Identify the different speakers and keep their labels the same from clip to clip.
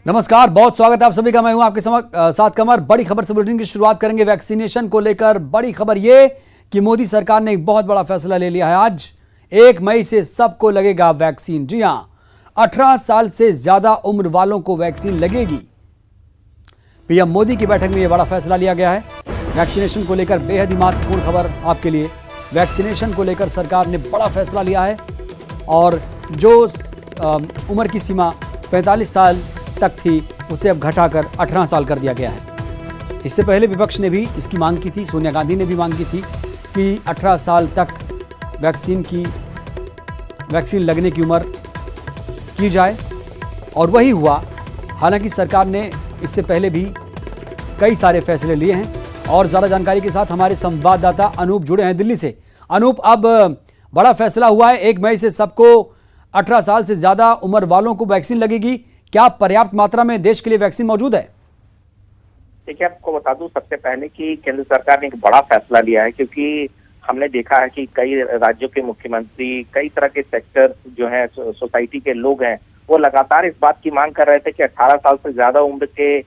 Speaker 1: नमस्कार, बहुत स्वागत है आप सभी का। मैं हूं आपके साथ कमर। बड़ी खबर से बुलेटिन की शुरुआत करेंगे। वैक्सीनेशन को लेकर बड़ी खबर यह कि मोदी सरकार ने एक बहुत बड़ा फैसला ले लिया है। आज 1 मई से सबको लगेगा वैक्सीन। जी हां, 18 साल से ज्यादा उम्र वालों को वैक्सीन लगेगी। पीएम मोदी की बैठक में यह बड़ा फैसला लिया गया है। वैक्सीनेशन को लेकर बेहद ही महत्वपूर्ण खबर आपके लिए। वैक्सीनेशन को लेकर सरकार ने बड़ा फैसला लिया है और जो उम्र की सीमा 45 साल तक थी उसे अब घटाकर 18 साल कर दिया गया है। इससे पहले विपक्ष ने भी इसकी मांग की थी, सोनिया गांधी ने भी मांग की थी कि 18 साल तक वैक्सीन लगने की उम्र की जाए और वही हुआ। हालांकि सरकार ने इससे पहले भी कई सारे फैसले लिए हैं और ज़्यादा जानकारी के साथ हमारे संवाददाता अनूप जुड़े हैं दिल्ली से। अनूप, अब बड़ा फैसला हुआ है, 1 मई से सबको 18 साल से ज़्यादा उम्र वालों को वैक्सीन लगेगी। क्या पर्याप्त मात्रा में देश के लिए वैक्सीन मौजूद है?
Speaker 2: देखिए, आपको बता दूं सबसे पहले कि केंद्र सरकार ने एक बड़ा फैसला लिया है, क्योंकि हमने देखा है कि कई राज्यों के मुख्यमंत्री, कई तरह के सेक्टर जो है, सोसाइटी के लोग हैं, वो लगातार इस बात की मांग कर रहे थे कि 18 साल से ज्यादा उम्र के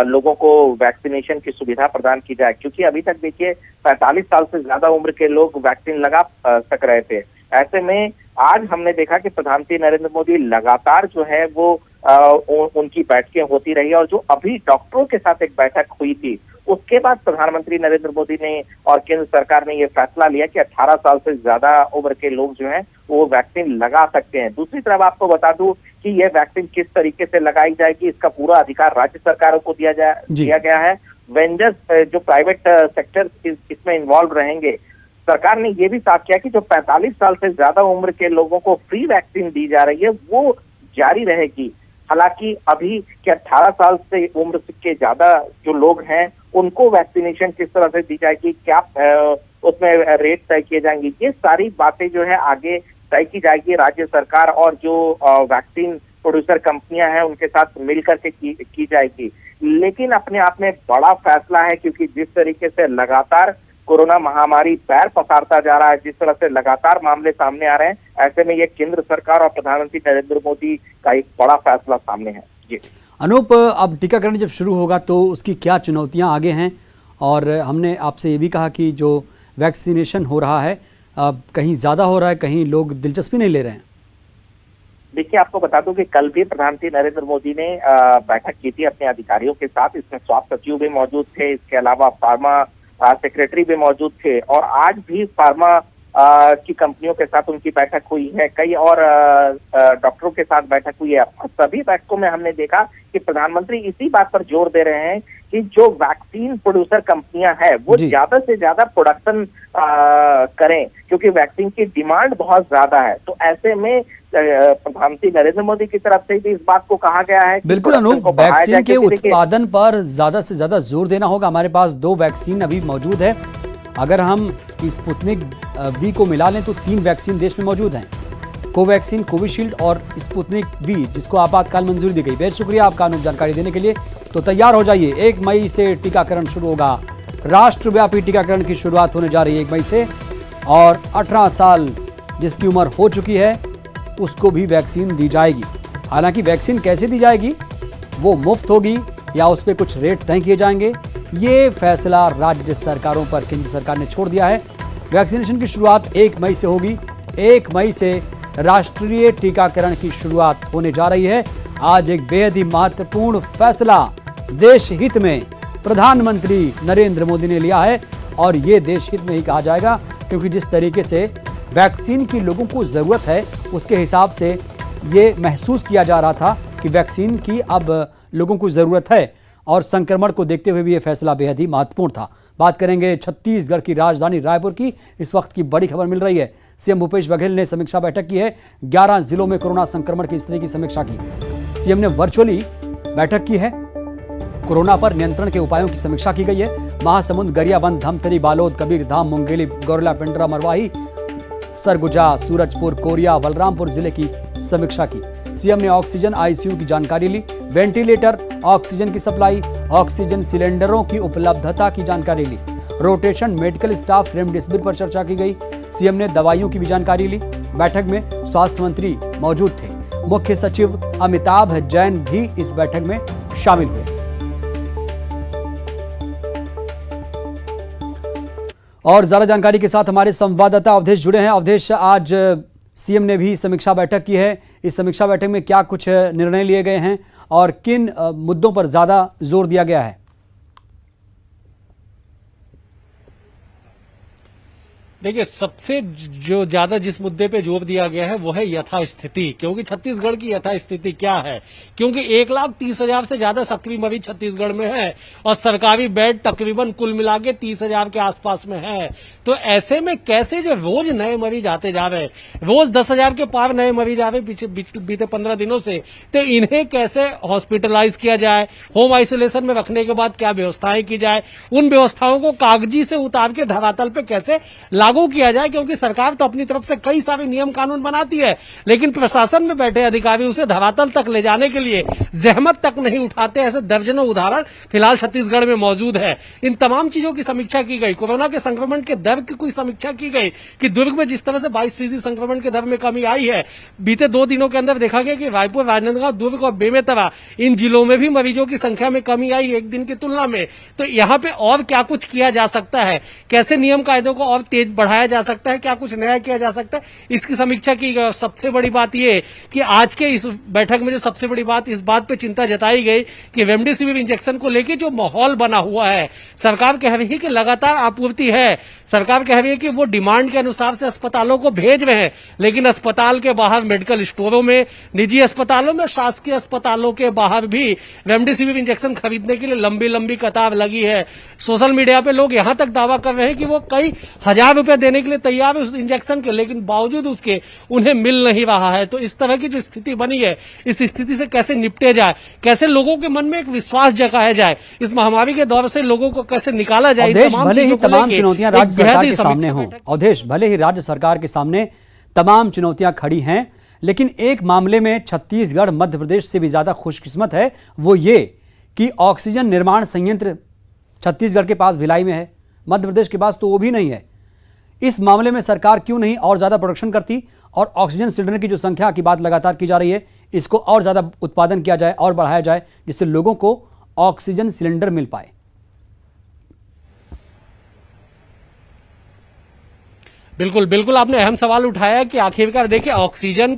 Speaker 2: लोगों को वैक्सीनेशन की सुविधा प्रदान की जाए। क्योंकि अभी तक देखिए 45 साल से ज्यादा उम्र के लोग वैक्सीन लगा सक रहे थे। ऐसे में आज हमने देखा कि प्रधानमंत्री नरेंद्र मोदी लगातार जो है वो उनकी बैठकें होती रही और जो अभी डॉक्टरों के साथ एक बैठक हुई थी, उसके बाद प्रधानमंत्री नरेंद्र मोदी ने और केंद्र सरकार ने ये फैसला लिया कि 18 साल से ज्यादा उम्र के लोग जो हैं वो वैक्सीन लगा सकते हैं। दूसरी तरफ आपको बता दूं कि ये वैक्सीन किस तरीके से लगाई जाएगी, इसका पूरा अधिकार राज्य सरकारों को दिया गया है। वेंडर्स, जो प्राइवेट सेक्टर इसमें इन्वॉल्व रहेंगे। सरकार ने ये भी साफ किया कि जो 45 साल से ज्यादा उम्र के लोगों को फ्री वैक्सीन दी जा रही है वो जारी रहेगी। हालांकि अभी के 18 साल से उम्र के ज्यादा जो लोग हैं उनको वैक्सीनेशन किस तरह से दी जाएगी, क्या उसमें रेट तय किए जाएंगे, ये सारी बातें जो है आगे तय की जाएगी। राज्य सरकार और जो वैक्सीन प्रोड्यूसर कंपनियां हैं उनके साथ मिलकर के की जाएगी। लेकिन अपने आप में बड़ा फैसला है, क्योंकि जिस तरीके से लगातार कोरोना महामारी पैर पसारता जा रहा है, जिस तरह से लगातार मामले सामने आ रहे हैं, ऐसे में ये केंद्र सरकार और प्रधानमंत्री नरेंद्र मोदी का एक बड़ा फैसला सामने है। जी
Speaker 1: अनूप, अब टीकाकरण जब शुरू होगा तो उसकी क्या चुनौतियां आगे हैं? और हमने आपसे ये भी कहा कि जो वैक्सीनेशन हो रहा है कहीं ज़्यादा हो रहा है, कहीं लोग दिलचस्पी नहीं ले रहे हैं।
Speaker 2: देखिए, आपको बता दूं कि कल भी प्रधानमंत्री नरेंद्र मोदी ने बैठक की थी अपने अधिकारियों के साथ। इसमें स्वास्थ्य सचिव भी मौजूद थे, इसके अलावा फार्मा सेक्रेटरी भी मौजूद थे और आज भी फार्मा की कंपनियों के साथ उनकी बैठक हुई है। कई और डॉक्टरों के साथ बैठक हुई है। सभी बैठकों में हमने देखा कि प्रधानमंत्री इसी बात पर जोर दे रहे हैं कि जो वैक्सीन प्रोड्यूसर कंपनियां हैं वो ज्यादा से ज्यादा प्रोडक्शन करें, क्योंकि वैक्सीन की डिमांड बहुत ज्यादा है। तो ऐसे में प्रधानमंत्री नरेंद्र मोदी की तरफ से भी इस बात को कहा गया है।
Speaker 1: बिल्कुल अनूप, वैक्सीन के उत्पादन पर ज्यादा से ज्यादा जोर देना होगा। हमारे पास 2 वैक्सीन अभी मौजूद है। अगर हम स्पुतनिक वी को मिला लें तो 3 वैक्सीन देश में मौजूद हैं, कोवैक्सीन, कोविशील्ड और स्पुतनिक वी, जिसको आपातकाल मंजूरी दी गई। बेहद शुक्रिया आपका अनूप जानकारी देने के लिए। तो तैयार हो जाइए, 1 मई से टीकाकरण शुरू होगा। राष्ट्रव्यापी टीकाकरण की शुरुआत होने जा रही है 1 मई से और 18 साल जिसकी उम्र हो चुकी है उसको भी वैक्सीन दी जाएगी। हालांकि वैक्सीन कैसे दी जाएगी, वो मुफ्त होगी या उस पर कुछ रेट तय किए जाएंगे, ये फैसला राज्य सरकारों पर केंद्र सरकार ने छोड़ दिया है। वैक्सीनेशन की शुरुआत 1 मई से होगी। 1 मई से राष्ट्रीय टीकाकरण की शुरुआत होने जा रही है। आज एक बेहद ही महत्वपूर्ण फैसला देश हित में प्रधानमंत्री नरेंद्र मोदी ने लिया है और ये देश हित में ही कहा जाएगा, क्योंकि जिस तरीके से वैक्सीन की लोगों को ज़रूरत है उसके हिसाब से ये महसूस किया जा रहा था कि वैक्सीन की अब लोगों को ज़रूरत है और संक्रमण को देखते हुए भी ये फैसला बेहद ही महत्वपूर्ण था। बात करेंगे छत्तीसगढ़ की राजधानी रायपुर की। इस वक्त की बड़ी खबर मिल रही है। सीएम भूपेश बघेल ने समीक्षा बैठक की है। 11 जिलों में कोरोना संक्रमण की स्थिति की समीक्षा की। सीएम ने वर्चुअली बैठक की है। कोरोना पर नियंत्रण के उपायों की समीक्षा की गई है। महासमुंद, गरियाबंद, धमतरी, बालोद, कबीरधाम, मुंगेली, गौरला, पिंडरा, मरवाही, सरगुजा, सूरजपुर, कोरिया, बलरामपुर जिले की समीक्षा की। सीएम ने ऑक्सीजन आईसीयू की जानकारी ली, वेंटिलेटर, ऑक्सीजन की सप्लाई, ऑक्सीजन सिलेंडरों की उपलब्धता की जानकारी ली। रोटेशन, मेडिकल स्टाफ, रेमडेसिविर पर चर्चा की गई। सीएम ने दवाइयों की भी जानकारी ली। बैठक में स्वास्थ्य मंत्री मौजूद थे। मुख्य सचिव अमिताभ जैन भी इस बैठक में शामिल हुए। और ज्यादा जानकारी के साथ हमारे संवाददाता अवधेश जुड़े हैं। अवधेश, आज सीएम ने भी समीक्षा बैठक की है। इस समीक्षा बैठक में क्या कुछ निर्णय लिए गए हैं और किन मुद्दों पर ज्यादा जोर दिया गया है?
Speaker 3: देखिए, सबसे जो ज्यादा जिस मुद्दे पे जोर दिया गया है वो है यथास्थिति, क्योंकि छत्तीसगढ़ की यथास्थिति क्या है, क्योंकि 1,30,000 से ज्यादा सक्रिय मरीज छत्तीसगढ़ में है और सरकारी बेड तकरीबन कुल मिला के 30,000 के आसपास में है। तो ऐसे में कैसे जो रोज नए मरीज आते जा रहे, रोज 10,000 के पार नए मरीज आ रहे बीते 15 दिनों से, तो इन्हें कैसे हॉस्पिटलाइज किया जाए, होम आइसोलेशन में रखने के बाद क्या व्यवस्थाएं की जाए, उन व्यवस्थाओं को कागजी से उतार के धरातल पे कैसे लागू किया जाए, क्योंकि सरकार तो अपनी तरफ से कई सारे नियम कानून बनाती है, लेकिन प्रशासन में बैठे अधिकारी उसे धरातल तक ले जाने के लिए जहमत तक नहीं उठाते। ऐसे दर्जनों उदाहरण फिलहाल छत्तीसगढ़ में मौजूद है। इन तमाम चीजों की समीक्षा की गई। कोरोना के संक्रमण के दर की कोई समीक्षा की गई कि दुर्ग में जिस तरह से 22% संक्रमण के दर में कमी आई है, बीते 2 दिनों के अंदर देखा गया कि रायपुर, राजनांदगांव, दुर्ग और बेमेतरा इन जिलों में भी मरीजों की संख्या में कमी आई एक दिन की तुलना में। तो यहाँ पे और क्या कुछ किया जा सकता है, कैसे नियम कायदों को और तेज बढ़ाया जा सकता है, क्या कुछ नया किया जा सकता है, इसकी समीक्षा की गई। सबसे बड़ी बात यह कि आज के इस बैठक में जो सबसे बड़ी बात इस बात पे चिंता जताई गई कि रेमडेसिविर इंजेक्शन को लेकर जो माहौल बना हुआ है, सरकार कह रही है कि लगातार आपूर्ति है, सरकार कह रही है कि वो डिमांड के अनुसार से अस्पतालों को भेज रहे हैं, लेकिन अस्पताल के बाहर, मेडिकल स्टोरों में, निजी अस्पतालों में, शासकीय अस्पतालों के बाहर भी रेमडेसिविर इंजेक्शन खरीदने के लिए लंबी लंबी कतार लगी है। सोशल मीडिया पे लोग यहां तक दावा कर रहे हैं कि वो कई हजार रुपए देने के लिए तैयार है उस इंजेक्शन के, लेकिन बावजूद उसके उन्हें मिल नहीं रहा है। तो इस तरह की जो स्थिति बनी है, इस स्थिति से कैसे निपटे जाए, कैसे लोगों के मन में एक विश्वास जगाया जाए, इस महामारी के दौर से लोगों को कैसे निकाला जाए,
Speaker 1: भले ही तमाम चुनौतियां राज्य सरकार के सामने हों, अवधेश, भले ही राज्य सरकार के सामने तमाम चुनौतियां खड़ी हैं, लेकिन एक मामले में छत्तीसगढ़ मध्य प्रदेश से भी ज्यादा खुशकिस्मत है। वो ये कि ऑक्सीजन निर्माण संयंत्र छत्तीसगढ़ के पास भिलाई में है, मध्य प्रदेश के पास तो वो भी नहीं है। इस मामले में सरकार क्यों नहीं और ज्यादा प्रोडक्शन करती और ऑक्सीजन सिलेंडर की जो संख्या की बात लगातार की जा रही है, इसको और ज्यादा उत्पादन किया जाए और बढ़ाया जाए, जिससे लोगों को ऑक्सीजन सिलेंडर मिल पाए।
Speaker 3: बिल्कुल बिल्कुल, आपने अहम सवाल उठाया कि आखिरकार देखिए, ऑक्सीजन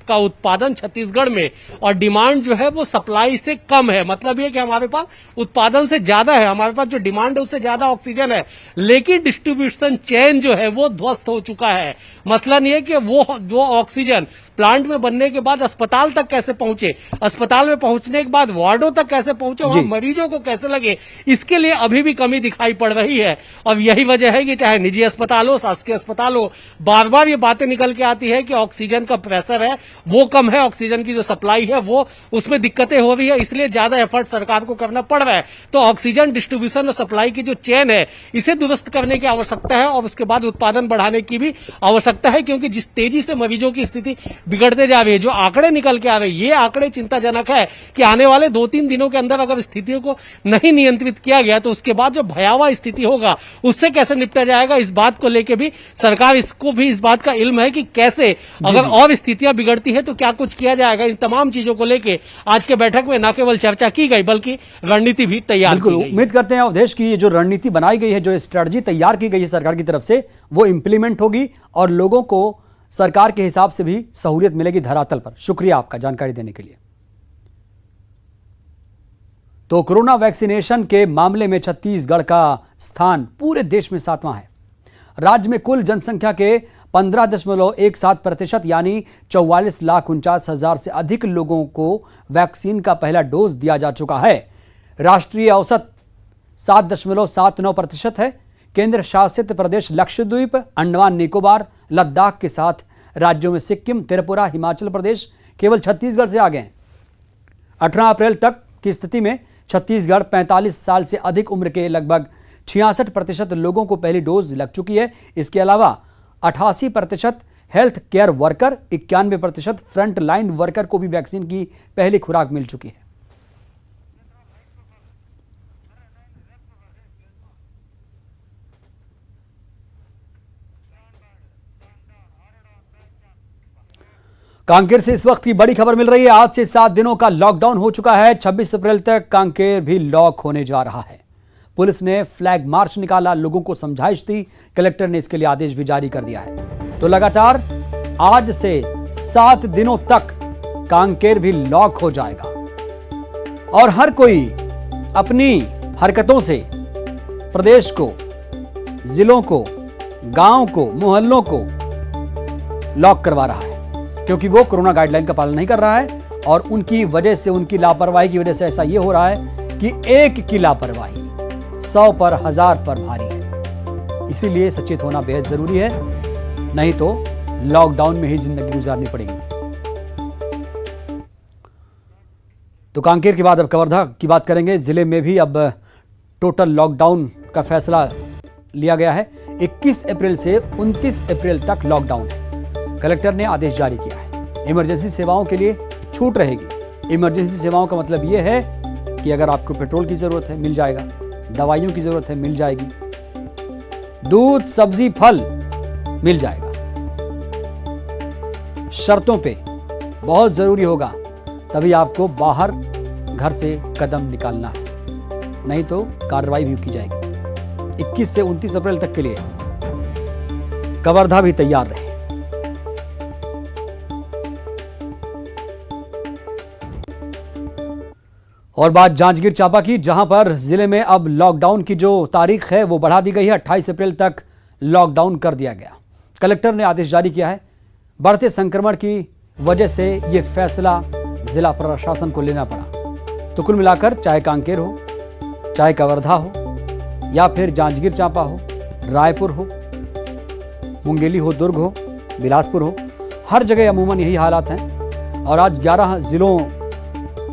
Speaker 3: का उत्पादन छत्तीसगढ़ में और डिमांड जो है वो सप्लाई से कम है। मतलब ये कि हमारे पास उत्पादन से ज्यादा है, हमारे पास जो डिमांड है उससे ज्यादा ऑक्सीजन है, लेकिन डिस्ट्रीब्यूशन चेन जो है वो ध्वस्त हो चुका है। मसला नहीं है कि वो ऑक्सीजन प्लांट में बनने के बाद अस्पताल तक कैसे पहुंचे, अस्पताल में पहुंचने के बाद वार्डों तक कैसे पहुंचे, वहां मरीजों को कैसे लगे, इसके लिए अभी भी कमी दिखाई पड़ रही है। और यही वजह है कि चाहे निजी अस्पताल हो, शासकीय अस्पताल हो, बार बार ये बातें निकल के आती है कि ऑक्सीजन का प्रेशर है वो कम है, ऑक्सीजन की जो सप्लाई है वो उसमें दिक्कतें हो रही है, इसलिए ज्यादा एफर्ट सरकार को करना पड़ रहा है। तो ऑक्सीजन डिस्ट्रीब्यूशन और सप्लाई की जो चेन है, इसे दुरुस्त करने की आवश्यकता है और उसके बाद उत्पादन बढ़ाने की भी आवश्यकता है, क्योंकि जिस तेजी से मरीजों की स्थिति बिगड़ते जा रही है, जो आंकड़े निकल के आ रहे हैं, ये आंकड़े चिंताजनक है कि आने वाले 2-3 दिनों के अंदर अगर स्थितियों को नहीं नियंत्रित किया गया तो उसके बाद जो भयावह स्थिति होगा उससे कैसे निपटा जाएगा, इस बात को लेकर भी सरकार इसको भी इस बात का इल्म है कि कैसे अगर और स्थितियां बिगड़ती है तो क्या कुछ किया जाएगा। इन तमाम चीजों को लेकर आज के बैठक में न केवल चर्चा की गई बल्कि रणनीति भी तैयार की गई।
Speaker 1: उम्मीद करते हैं अवधेश की जो रणनीति बनाई गई है, जो स्ट्रेटजी तैयार की गई है सरकार की तरफ से, वो इंप्लीमेंट होगी और लोगों को सरकार के हिसाब से भी सहूलियत मिलेगी धरातल पर। शुक्रिया आपका जानकारी देने के लिए। तो कोरोना वैक्सीनेशन के मामले में छत्तीसगढ़ का स्थान पूरे देश में 7वां है। राज्य में कुल जनसंख्या के 15.17% यानी 44,49,000 से अधिक लोगों को वैक्सीन का पहला डोज दिया जा चुका है। राष्ट्रीय औसत 7.79% है। केंद्र शासित प्रदेश लक्षद्वीप, अंडमान निकोबार, लद्दाख के साथ राज्यों में सिक्किम, त्रिपुरा, हिमाचल प्रदेश केवल छत्तीसगढ़ से आगे हैं। 18 अप्रैल तक की स्थिति में छत्तीसगढ़ 45 साल से अधिक उम्र के लगभग 66% लोगों को पहली डोज लग चुकी है। इसके अलावा 88% health care worker, 91% front line worker को भी वैक्सीन की पहली खुराक मिल चुकी है। कांकेर से इस वक्त की बड़ी खबर मिल रही है। आज से 7 दिनों का लॉकडाउन हो चुका है। 26 अप्रैल तक कांकेर भी लॉक होने जा रहा है। पुलिस ने फ्लैग मार्च निकाला, लोगों को समझाइश दी। कलेक्टर ने इसके लिए आदेश भी जारी कर दिया है। तो लगातार आज से 7 दिनों तक कांकेर भी लॉक हो जाएगा और हर कोई अपनी हरकतों से प्रदेश को, जिलों को, गांव को, मोहल्लों को लॉक करवा रहा है, क्योंकि वो कोरोना गाइडलाइन का पालन नहीं कर रहा है और उनकी वजह से, उनकी लापरवाही की वजह से ऐसा ये हो रहा है कि एक की लापरवाही 100 पर 1000 पर भारी है। इसीलिए सचेत होना बेहद जरूरी है, नहीं तो लॉकडाउन में ही जिंदगी गुजारनी पड़ेगी। तो कांकेर के बाद अब कवर्धा की बात करेंगे। जिले में भी अब टोटल लॉकडाउन का फैसला लिया गया है। 21 अप्रैल से 29 अप्रैल तक लॉकडाउन है। कलेक्टर ने आदेश जारी किया है। इमरजेंसी सेवाओं के लिए छूट रहेगी। इमरजेंसी सेवाओं का मतलब यह है कि अगर आपको पेट्रोल की जरूरत है, मिल जाएगा। दवाइयों की जरूरत है, मिल जाएगी। दूध, सब्जी, फल मिल जाएगा। शर्तों पे बहुत जरूरी होगा, तभी आपको बाहर घर से कदम निकालना है, नहीं तो कार्रवाई भी की जाएगी। 21 से 29 अप्रैल तक के लिए कवर्धा भी तैयार रहे। और बात जांजगीर चांपा की, जहां पर जिले में अब लॉकडाउन की जो तारीख है वो बढ़ा दी गई है। 28 अप्रैल तक लॉकडाउन कर दिया गया। कलेक्टर ने आदेश जारी किया है। बढ़ते संक्रमण की वजह से ये फैसला जिला प्रशासन को लेना पड़ा। तो कुल मिलाकर चाहे कांकेर हो, चाहे कवर्धा हो, या फिर जांजगीर चांपा हो, रायपुर हो, मुंगेली हो, दुर्ग हो, बिलासपुर हो, हर जगह अमूमन यही हालात हैं। और आज 11 जिलों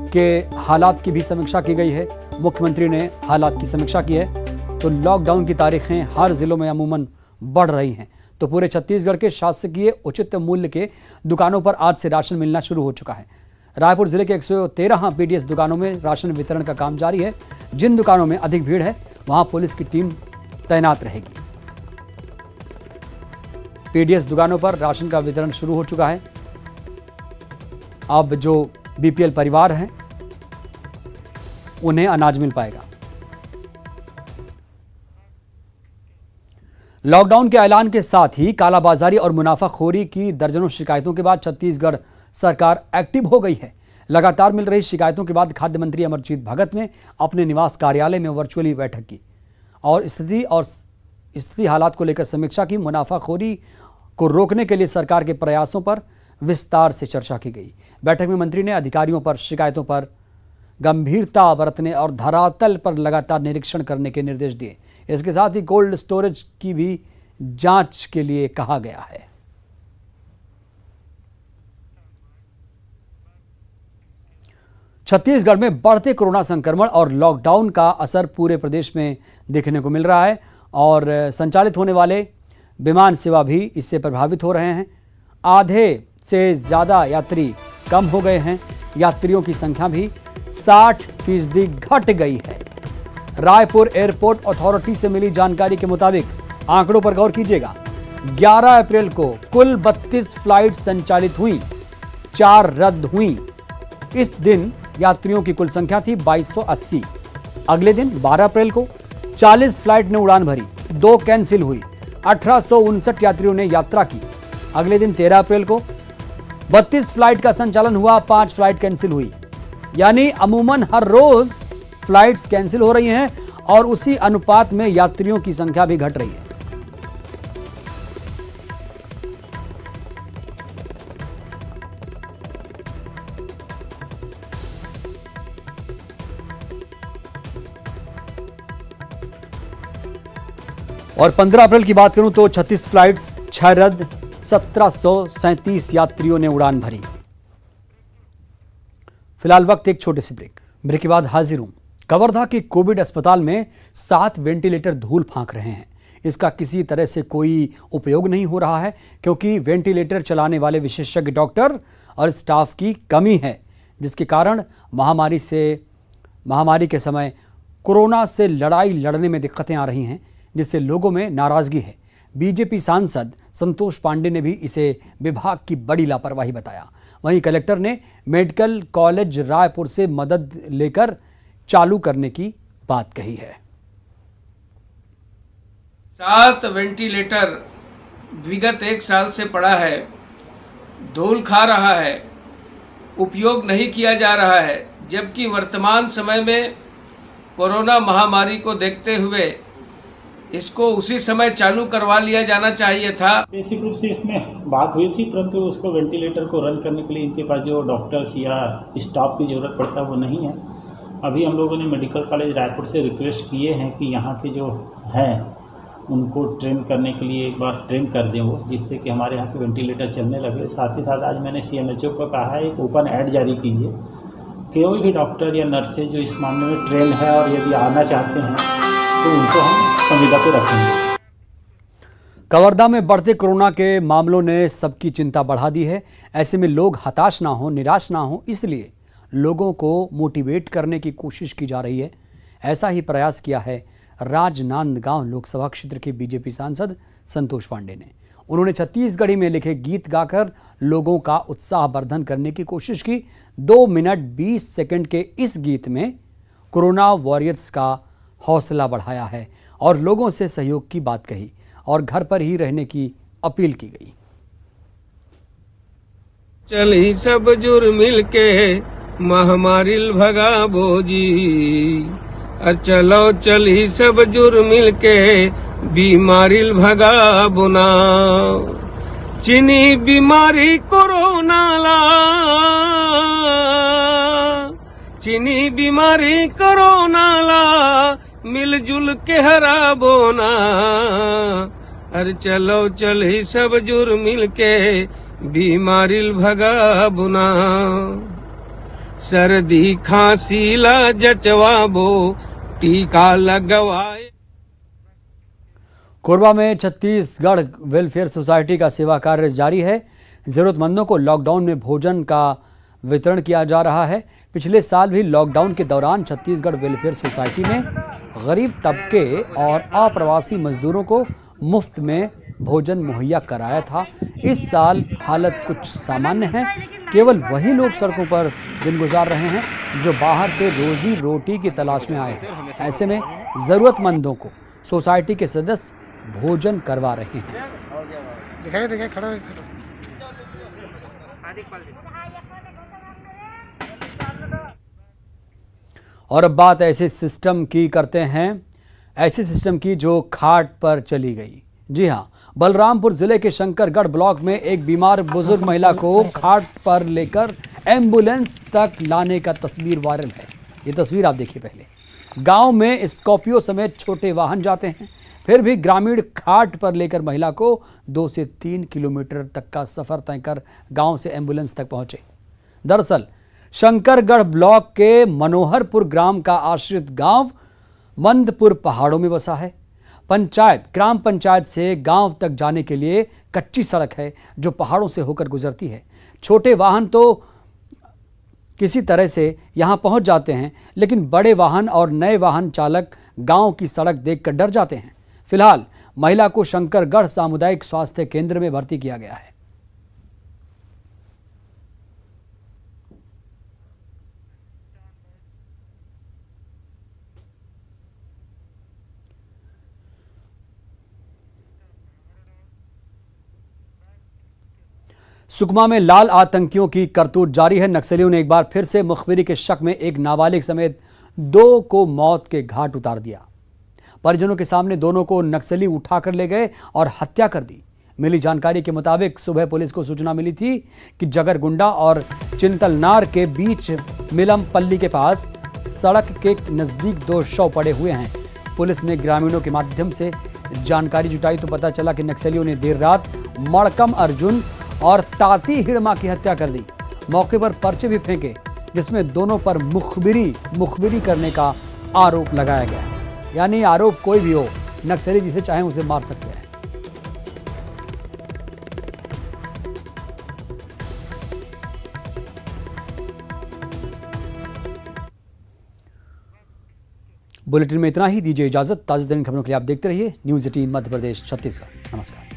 Speaker 1: के हालात की भी समीक्षा की गई है। मुख्यमंत्री ने हालात की समीक्षा की है। तो लॉकडाउन की तारीखें हर जिलों में अमूमन बढ़ रही हैं। तो पूरे छत्तीसगढ़ के शासकीय उचित मूल्य के दुकानों पर आज से राशन मिलना शुरू हो चुका है। रायपुर जिले के 113 पीडीएस दुकानों में राशन वितरण का काम जारी है। जिन दुकानों में अधिक भीड़ है वहां पुलिस की टीम तैनात रहेगी। पीडीएस दुकानों पर राशन का वितरण शुरू हो चुका है। अब जो बीपीएल परिवार हैं उन्हें अनाज मिल पाएगा। लॉकडाउन के ऐलान के साथ ही कालाबाजारी और मुनाफाखोरी की दर्जनों शिकायतों के बाद छत्तीसगढ़ सरकार एक्टिव हो गई है। लगातार मिल रही शिकायतों के बाद खाद्य मंत्री अमरजीत भगत ने अपने निवास कार्यालय में वर्चुअली बैठक की और स्थिति हालात को लेकर समीक्षा की। मुनाफाखोरी को रोकने के लिए सरकार के प्रयासों पर विस्तार से चर्चा की गई। बैठक में मंत्री ने अधिकारियों पर शिकायतों पर गंभीरता बरतने और धरातल पर लगातार निरीक्षण करने के निर्देश दिए। इसके साथ ही कोल्ड स्टोरेज की भी जांच के लिए कहा गया है। छत्तीसगढ़ में बढ़ते कोरोना संक्रमण और लॉकडाउन का असर पूरे प्रदेश में देखने को मिल रहा है और संचालित होने वाले विमान सेवा भी इससे प्रभावित हो रहे हैं। आधे से ज़्यादा यात्री कम हो गए हैं। यात्रियों की संख्या भी 60% घट गई है। रायपुर एयरपोर्ट अथॉरिटी से मिली जानकारी के मुताबिक, आंकड़ों पर गौर कीजिएगा, 11 अप्रैल को कुल 32 फ्लाइट संचालित हुई, 4 रद्द हुई। इस दिन यात्रियों की कुल संख्या थी 2280। अगले दिन 12 अप्रैल को 40 फ्लाइट ने उड़ान भरी, 2 कैंसिल हुई, 1859 यात्रियों ने यात्रा की। अगले दिन 13 अप्रैल को 32 फ्लाइट का संचालन हुआ, 5 फ्लाइट कैंसिल हुई। यानी अमूमन हर रोज फ्लाइट्स कैंसिल हो रही हैं और उसी अनुपात में यात्रियों की संख्या भी घट रही है। और 15 अप्रैल की बात करूं तो 36 फ्लाइट्स, 6 रद्द, 1737 यात्रियों ने उड़ान भरी। फिलहाल वक्त एक छोटे से ब्रेक के बाद हाजिर हूं। कवर्धा के कोविड अस्पताल में 7 वेंटिलेटर धूल फांक रहे हैं। इसका किसी तरह से कोई उपयोग नहीं हो रहा है, क्योंकि वेंटिलेटर चलाने वाले विशेषज्ञ डॉक्टर और स्टाफ की कमी है, जिसके कारण महामारी के समय कोरोना से लड़ाई लड़ने में दिक्कतें आ रही हैं, जिससे लोगों में नाराजगी है। बीजेपी सांसद संतोष पांडे ने भी इसे विभाग की बड़ी लापरवाही बताया। वहीं कलेक्टर ने मेडिकल कॉलेज रायपुर से मदद लेकर चालू करने की बात कही है।
Speaker 4: 7 वेंटिलेटर विगत 1 साल से पड़ा है, धूल खा रहा है, उपयोग नहीं किया जा रहा है, जबकि वर्तमान समय में कोरोना महामारी को देखते हुए इसको उसी समय चालू करवा लिया जाना चाहिए था।
Speaker 5: बेसिक रूप से इसमें बात हुई थी, परंतु उसको वेंटिलेटर को रन करने के लिए इनके पास जो डॉक्टर्स या स्टाफ की ज़रूरत पड़ता है वो नहीं है। अभी हम लोगों ने मेडिकल कॉलेज रायपुर से रिक्वेस्ट किए हैं कि यहाँ के जो हैं उनको ट्रेन करने के लिए एक बार ट्रेन कर दें वो, जिससे कि हमारे यहाँ पे वेंटिलेटर चलने लगे। साथ ही साथ आज मैंने CMHO को कहा है एक ओपन ऐड जारी कीजिए, कोई भी डॉक्टर या नर्सेज जो इस मामले में ट्रेन है और यदि आना चाहते हैं तो उनको हम संविदा पे रखेंगे।
Speaker 1: कवर्धा में बढ़ते कोरोना के मामलों ने सबकी चिंता बढ़ा दी है। ऐसे में लोग हताश ना हो, निराश ना हो, इसलिए लोगों को मोटिवेट करने की कोशिश की जा रही है। ऐसा ही प्रयास किया है राजनांदगांव लोकसभा क्षेत्र के बीजेपी सांसद संतोष पांडे ने। उन्होंने छत्तीसगढ़ी में लिखे गीत गाकर लोगों का उत्साहवर्धन करने की कोशिश की। 2 मिनट 20 सेकंड के इस गीत में कोरोना वॉरियर्स का हौसला बढ़ाया है और लोगों से सहयोग की बात कही और घर पर ही रहने की अपील की गई।
Speaker 4: चली सब जुर मिलके महामारी भगा बोजी, चलो चली सब जुर मिलके बीमारी भगा बुना। चीनी बीमारी कोरोना ला, चीनी बीमारी कोरोना ला, मिलजुल के हरा बोना। अरे चलो चली सब जुर मिलके बीमारी भगा बुना। सर्दी खांसी ला जचवाबो, टीका लगवाए।
Speaker 1: कोरबा में छत्तीसगढ़ वेलफेयर सोसाइटी का सेवा कार्य जारी है। जरूरतमंदों को लॉकडाउन में भोजन का वितरण किया जा रहा है। पिछले साल भी लॉकडाउन के दौरान छत्तीसगढ़ वेलफेयर सोसाइटी ने गरीब तबके और अप्रवासी मजदूरों को मुफ्त में भोजन मुहैया कराया था। इस साल हालत कुछ सामान्य है। केवल वही लोग सड़कों पर दिन गुजार रहे हैं जो बाहर से रोजी रोटी की तलाश में आए हैं। ऐसे में जरूरतमंदों को सोसाइटी के सदस्य भोजन करवा रहे हैं। और अब बात ऐसे सिस्टम की करते हैं, ऐसे सिस्टम की जो खाट पर चली गई। जी हां, बलरामपुर जिले के शंकरगढ़ ब्लॉक में एक बीमार बुजुर्ग महिला को खाट पर लेकर एम्बुलेंस तक लाने का तस्वीर वायरल है। ये तस्वीर आप देखिए। पहले गांव में स्कॉर्पियो समेत छोटे वाहन जाते हैं, फिर भी ग्रामीण खाट पर लेकर महिला को 2 से 3 किलोमीटर तक का सफर तय कर गांव से एम्बुलेंस तक पहुंचे। दरअसल शंकरगढ़ ब्लॉक के मनोहरपुर ग्राम का आश्रित गांव मंदपुर पहाड़ों में बसा है। ग्राम पंचायत से गांव तक जाने के लिए कच्ची सड़क है जो पहाड़ों से होकर गुजरती है। छोटे वाहन तो किसी तरह से यहां पहुंच जाते हैं, लेकिन बड़े वाहन और नए वाहन चालक गांव की सड़क देखकर डर जाते हैं। फिलहाल महिला को शंकरगढ़ सामुदायिक स्वास्थ्य केंद्र में भर्ती किया गया है। सुकमा में लाल आतंकियों की करतूत जारी है। नक्सलियों ने एक बार फिर से मुखबिरी के शक में एक नाबालिग समेत 2 को मौत के घाट उतार दिया। परिजनों के सामने दोनों को नक्सली उठाकर ले गए और हत्या कर दी। मिली जानकारी के मुताबिक सुबह पुलिस को सूचना मिली थी कि जगरगुंडा और चिंतलनार के बीच मिलमपल्ली के पास सड़क के नजदीक 2 शव पड़े हुए हैं। पुलिस ने ग्रामीणों के माध्यम से जानकारी जुटाई तो पता चला कि नक्सलियों ने देर रात मड़कम अर्जुन और ताती हिड़मा की हत्या कर दी। मौके पर पर्चे भी फेंके जिसमें दोनों पर मुखबिरी करने का आरोप लगाया गया। यानी आरोप कोई भी हो, नक्सली जिसे चाहे उसे मार सकते हैं। बुलेटिन में इतना ही। दीजिए इजाजत। ताज़ा तरीन खबरों के लिए आप देखते रहिए न्यूज़ 18 मध्य प्रदेश छत्तीसगढ़। नमस्कार।